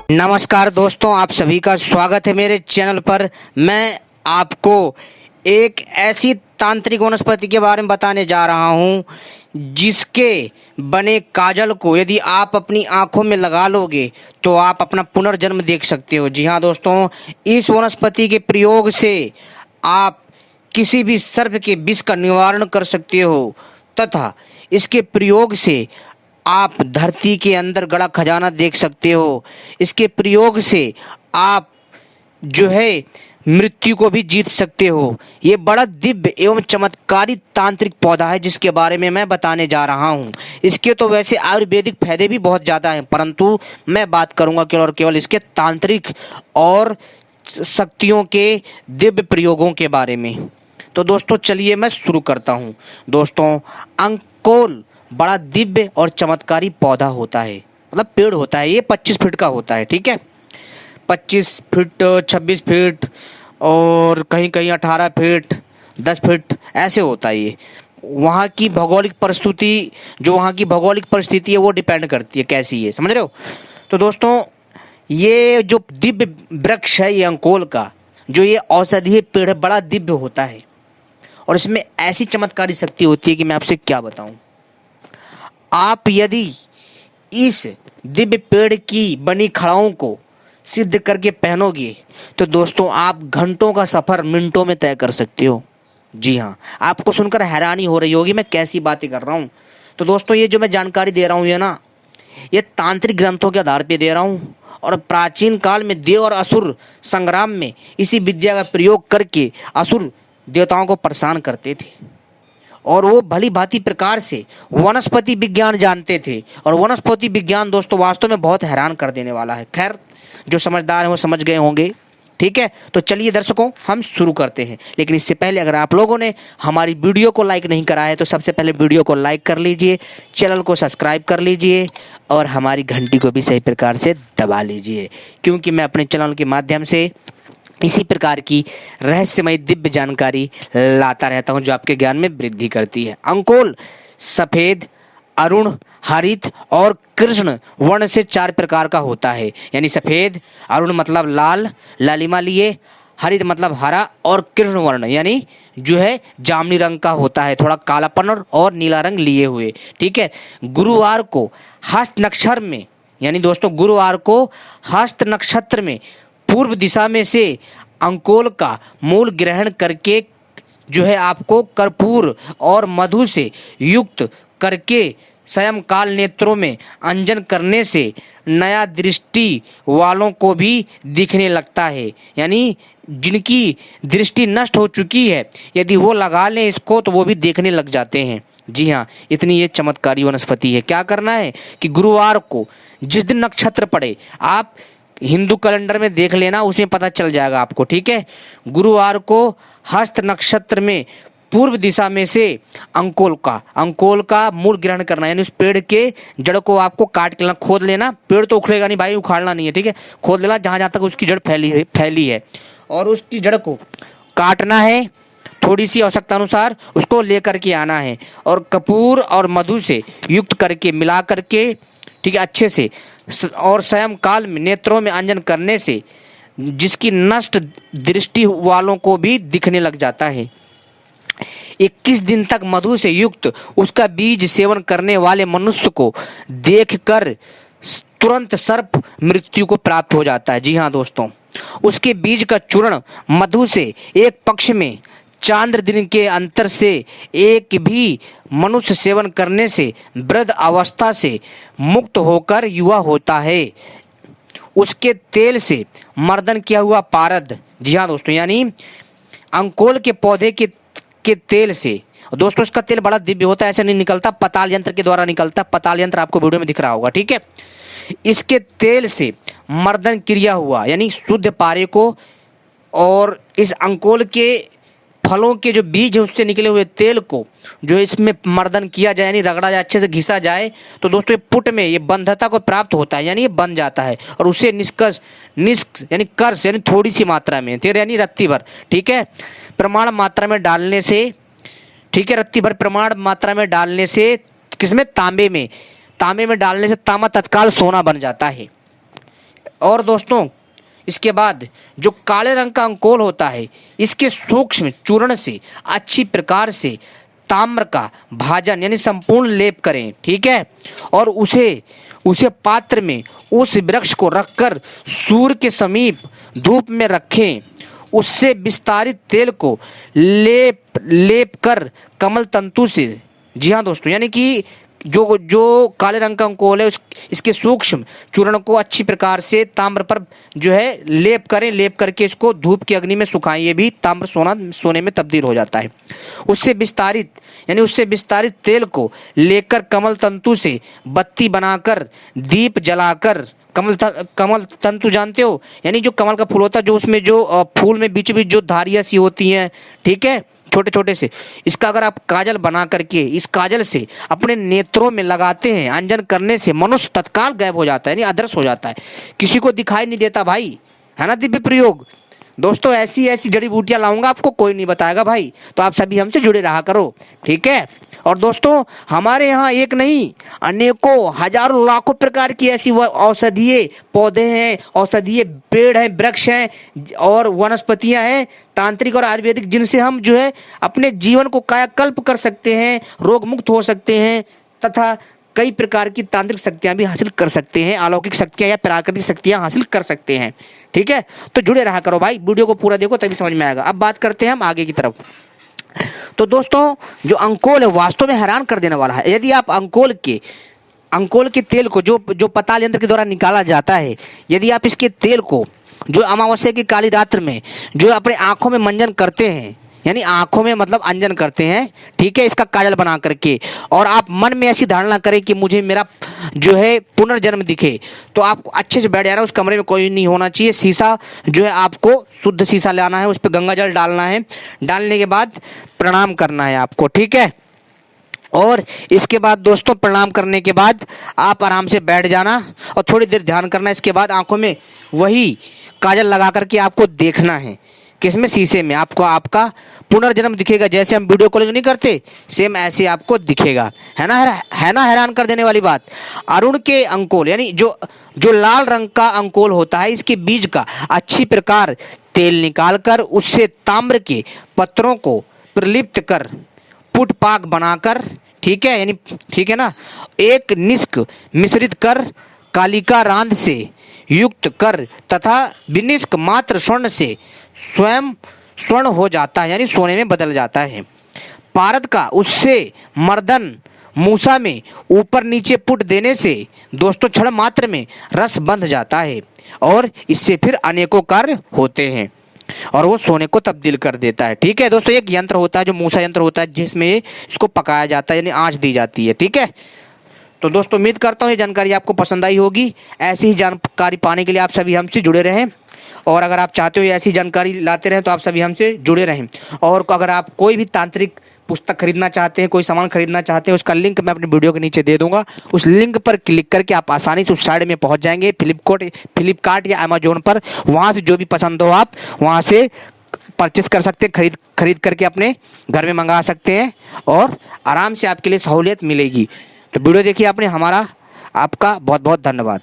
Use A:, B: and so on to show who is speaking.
A: नमस्कार दोस्तों, आप सभी का स्वागत है मेरे चैनल पर। मैं आपको एक ऐसी तांत्रिक वनस्पति के बारे में बताने जा रहा हूं जिसके बने काजल को यदि आप अपनी आंखों में लगा लोगे तो आप अपना पुनर्जन्म देख सकते हो। जी हाँ दोस्तों, इस वनस्पति के प्रयोग से आप किसी भी सर्प के विष का निवारण कर सकते हो तथा इसके प्रयोग से आप धरती के अंदर गड़ा खजाना देख सकते हो। इसके प्रयोग से आप जो है मृत्यु को भी जीत सकते हो। ये बड़ा दिव्य एवं चमत्कारी तांत्रिक पौधा है जिसके बारे में मैं बताने जा रहा हूँ। इसके तो वैसे आयुर्वेदिक फायदे भी बहुत ज़्यादा हैं, परंतु मैं बात करूँगा केवल और केवल इसके तांत्रिक और शक्तियों के दिव्य प्रयोगों के बारे में। तो दोस्तों चलिए मैं शुरू करता हूँ। दोस्तों, अंकोल बड़ा दिव्य और चमत्कारी पौधा होता है, मतलब पेड़ होता है। ये 25 फीट का होता है, ठीक है। 25 फीट, 26 फीट और कहीं कहीं 18 फीट, 10 फीट ऐसे होता है। ये वहाँ की भौगोलिक परिस्थिति, जो वहाँ की भौगोलिक परिस्थिति है वो डिपेंड करती है कैसी है, समझ रहे हो। तो दोस्तों, ये जो दिव्य वृक्ष है ये अंकोल का, जो ये औषधीय पेड़ है, बड़ा दिव्य होता है और इसमें ऐसी चमत्कारी शक्ति होती है कि मैं आपसे क्या बताऊं। आप यदि इस दिव्य पेड़ की बनी खड़ाओं को सिद्ध करके पहनोगे तो दोस्तों आप घंटों का सफर मिनटों में तय कर सकते हो। जी हाँ, आपको सुनकर हैरानी हो रही होगी मैं कैसी बातें कर रहा हूँ। तो दोस्तों, ये जो मैं जानकारी दे रहा हूँ ये तांत्रिक ग्रंथों के आधार पर दे रहा हूँ और प्राचीन काल में देव और असुर संग्राम में इसी विद्या का प्रयोग करके असुर देवताओं को परेशान करते थे और वो भली भांति प्रकार से वनस्पति विज्ञान जानते थे। और वनस्पति विज्ञान दोस्तों वास्तव में बहुत हैरान कर देने वाला है। खैर, जो समझदार हैं वो समझ गए होंगे, ठीक है। तो चलिए दर्शकों, हम शुरू करते हैं। लेकिन इससे पहले अगर आप लोगों ने हमारी वीडियो को लाइक नहीं करा है तो सबसे पहले वीडियो को लाइक कर लीजिए, चैनल को सब्सक्राइब कर लीजिए और हमारी घंटी को भी सही प्रकार से दबा लीजिए, क्योंकि मैं अपने चैनल के माध्यम से इसी प्रकार की रहस्यमय दिव्य जानकारी लाता रहता हूं जो आपके ज्ञान में वृद्धि करती है। अंकोल सफेद, अरुण, हरित और कृष्ण वर्ण से 4 प्रकार का होता है। यानी सफेद, अरुण मतलब लाल, लालिमा लिए, हरित मतलब हरा और कृष्ण वर्ण यानी जो है जामुनी रंग का होता है, थोड़ा कालापन और नीला रंग लिए हुए, ठीक है। गुरुवार को हस्त नक्षत्र में, यानी दोस्तों गुरुवार को हस्त नक्षत्र में पूर्व दिशा में से अंकोल का मूल ग्रहण करके जो है आपको कर्पूर और मधु से युक्त करके सायंकाल नेत्रों में अंजन करने से नया दृष्टि वालों को भी दिखने लगता है। यानी जिनकी दृष्टि नष्ट हो चुकी है यदि वो लगा लें इसको तो वो भी देखने लग जाते हैं। जी हाँ, इतनी ये चमत्कारी वनस्पति है। क्या करना है कि गुरुवार को जिस दिन नक्षत्र पड़े, आप हिंदू कैलेंडर में देख लेना, उसमें पता चल जाएगा आपको, ठीक है। गुरुवार को हस्त नक्षत्र में पूर्व दिशा में से अंकोल का मूल ग्रहण करना, यानी उस पेड़ के जड़ को आपको काट के खोद लेना। पेड़ तो उखड़ेगा नहीं भाई, उखाड़ना नहीं है, ठीक है। खोद लेना जहां जहां तक उसकी जड़ फैली है और उसकी जड़ को काटना है, थोड़ी सी आवश्यकता अनुसार उसको लेकर के आना है और कपूर और मधु से युक्त करके मिला करके, ठीक है, अच्छे से, और सायंकाल में नेत्रों में अंजन करने से जिसकी नष्ट दृष्टि वालों को भी दिखने लग जाता है। 21 दिन तक मधु से युक्त उसका बीज सेवन करने वाले मनुष्य को देखकर तुरंत सर्प मृत्यु को प्राप्त हो जाता है। जी हाँ दोस्तों, उसके बीज का चूर्ण मधु से एक पक्ष में चांद्र दिन के अंतर से एक भी मनुष्य सेवन करने से वृद्ध अवस्था से मुक्त होकर युवा होता है। उसके तेल से मर्दन किया हुआ पारद, जी हाँ दोस्तों, यानी अंकोल के पौधे के तेल से, दोस्तों इसका तेल बड़ा दिव्य होता है, ऐसा नहीं निकलता, पताल यंत्र के द्वारा निकलता। पताल यंत्र आपको वीडियो में दिख रहा होगा, ठीक है। इसके तेल से मर्दन क्रिया हुआ यानी शुद्ध पारे को, और इस अंकोल के फलों के जो बीज है उससे निकले हुए तेल को जो इसमें मर्दन किया जाए, यानी रगड़ा जाए, अच्छे से घिसा जाए, तो दोस्तों ये पुट में ये बंधता को प्राप्त होता है, यानी ये बन जाता है। और उसे निष्क यानी कर्स यानी थोड़ी सी मात्रा में, तेरे यानी रत्ती भर, ठीक है, प्रमाण मात्रा में डालने से, ठीक है, रत्ती भर प्रमाण मात्रा में डालने से, किसमें, तांबे में डालने से तांबा तत्काल सोना बन जाता है। और दोस्तों इसके बाद जो काले रंग का अंकोल होता है, इसके सूक्ष्म चूर्ण से अच्छी प्रकार से ताम्र का भाजन यानी संपूर्ण लेप करें, ठीक है। और उसे पात्र में उस वृक्ष को रखकर सूर्य के समीप धूप में रखें। उससे विस्तारित तेल को लेप कर कमल तंतु से, जी हाँ दोस्तों, यानी कि जो काले रंग का अंकोल है इसके सूक्ष्म चूर्ण को अच्छी प्रकार से ताम्र पर जो है लेप करें। लेप करके इसको धूप की अग्नि में सुखाएं। ये भी ताम्र सोने में तब्दील हो जाता है। उससे विस्तारित तेल को लेकर कमल तंतु से बत्ती बनाकर दीप जलाकर, कमल तंतु जानते हो, यानी जो कमल का फूल होता है, जो उसमें जो फूल में बीच बीच जो धारियाँ सी होती हैं, ठीक है, छोटे छोटे से, इसका अगर आप काजल बना करके इस काजल से अपने नेत्रों में लगाते हैं, अंजन करने से मनुष्य तत्काल गायब हो जाता है, यानी अदृश्य हो जाता है, किसी को दिखाई नहीं देता भाई, है ना दिव्य प्रयोग। दोस्तों ऐसी ऐसी जड़ी बूटियां लाऊंगा, आपको कोई नहीं बताएगा भाई, तो आप सभी हमसे जुड़े रहा करो, ठीक है। और दोस्तों हमारे यहाँ एक नहीं अनेकों हजारों लाखों प्रकार की ऐसी औषधीय पौधे हैं, औषधीय पेड़ हैं, वृक्ष हैं और वनस्पतियां हैं, तांत्रिक और आयुर्वेदिक, जिनसे हम जो है अपने जीवन को कायाकल्प कर सकते हैं, रोग मुक्त हो सकते हैं तथा कई प्रकार की तांत्रिक शक्तियां भी हासिल कर सकते हैं, अलौकिक शक्तियां या प्राकृतिक शक्तियां हासिल कर सकते हैं, ठीक है। तो जुड़े रहा करो भाई, वीडियो को पूरा देखो तभी समझ में आएगा। अब बात करते हैं हम आगे की तरफ। तो दोस्तों जो अंकोल है वास्तव में हैरान कर देने वाला है। यदि आप अंकोल के तेल को जो पताल यंत्र के द्वारा निकाला जाता है, यदि आप इसके तेल को जो अमावस्या की काली रात्र में जो अपने आंखों में मंजन करते हैं, यानी आंखों में मतलब अंजन करते हैं, ठीक है, इसका काजल बना करके, और आप मन में ऐसी धारणा करें कि मुझे मेरा जो है पुनर्जन्म दिखे, तो आपको अच्छे से बैठ जाना, उस कमरे में कोई नहीं होना चाहिए, शीशा जो है आपको शुद्ध शीशा लाना है, उस पर गंगा जल डालना है, डालने के बाद प्रणाम करना है आपको, ठीक है। और इसके बाद दोस्तों प्रणाम करने के बाद आप आराम से बैठ जाना और थोड़ी देर ध्यान करना। इसके बाद आंखों में वही काजल लगा करके आपको देखना है, किसमें, शीशे में, आपको आपका पुनर्जन्म दिखेगा। जैसे हम वीडियो कॉलिंग नहीं करते, सेम ऐसे आपको दिखेगा, है ना हैरान कर देने वाली बात। अरुण के अंकोल यानी जो लाल रंग का अंकोल होता है, इसके बीज का अच्छी प्रकार तेल निकालकर उससे ताम्र के पत्रों को प्रलिप्त कर पुट पाक बनाकर, ठीक है, यानी ठीक है ना, एक निष्क मिश्रित कर कालिका रांद से युक्त कर तथा विनिष्क मात्र स्वर्ण से स्वयं स्वर्ण हो जाता है, यानी सोने में बदल जाता है। पारद का उससे मर्दन मूसा में ऊपर नीचे पुट देने से दोस्तों क्षण मात्र में रस बंध जाता है और इससे फिर अनेकों कार्य होते हैं और वो सोने को तब्दील कर देता है, ठीक है दोस्तों। एक यंत्र होता है जो मूसा यंत्र होता है, जिसमें इसको पकाया जाता है, यानी आंच दी जाती है, ठीक है। तो दोस्तों उम्मीद करता हूँ ये जानकारी आपको पसंद आई होगी। ऐसी ही जानकारी पाने के लिए आप सभी हमसे जुड़े रहें, और अगर आप चाहते हो ऐसी जानकारी लाते रहें तो आप सभी हमसे जुड़े रहें। और अगर आप कोई भी तांत्रिक पुस्तक खरीदना चाहते हैं, कोई सामान खरीदना चाहते हैं, उसका लिंक मैं अपने वीडियो के नीचे दे दूंगा। उस लिंक पर क्लिक करके आप आसानी से उस साइड में पहुंच जाएंगे, फ्लिपकार्ट या अमेजोन पर। वहां से जो भी पसंद हो आप वहां से परचेस कर सकते हैं, खरीद करके अपने घर में मंगा सकते हैं और आराम से आपके लिए सहूलियत मिलेगी। तो वीडियो देखिए आपने, आपका बहुत बहुत धन्यवाद।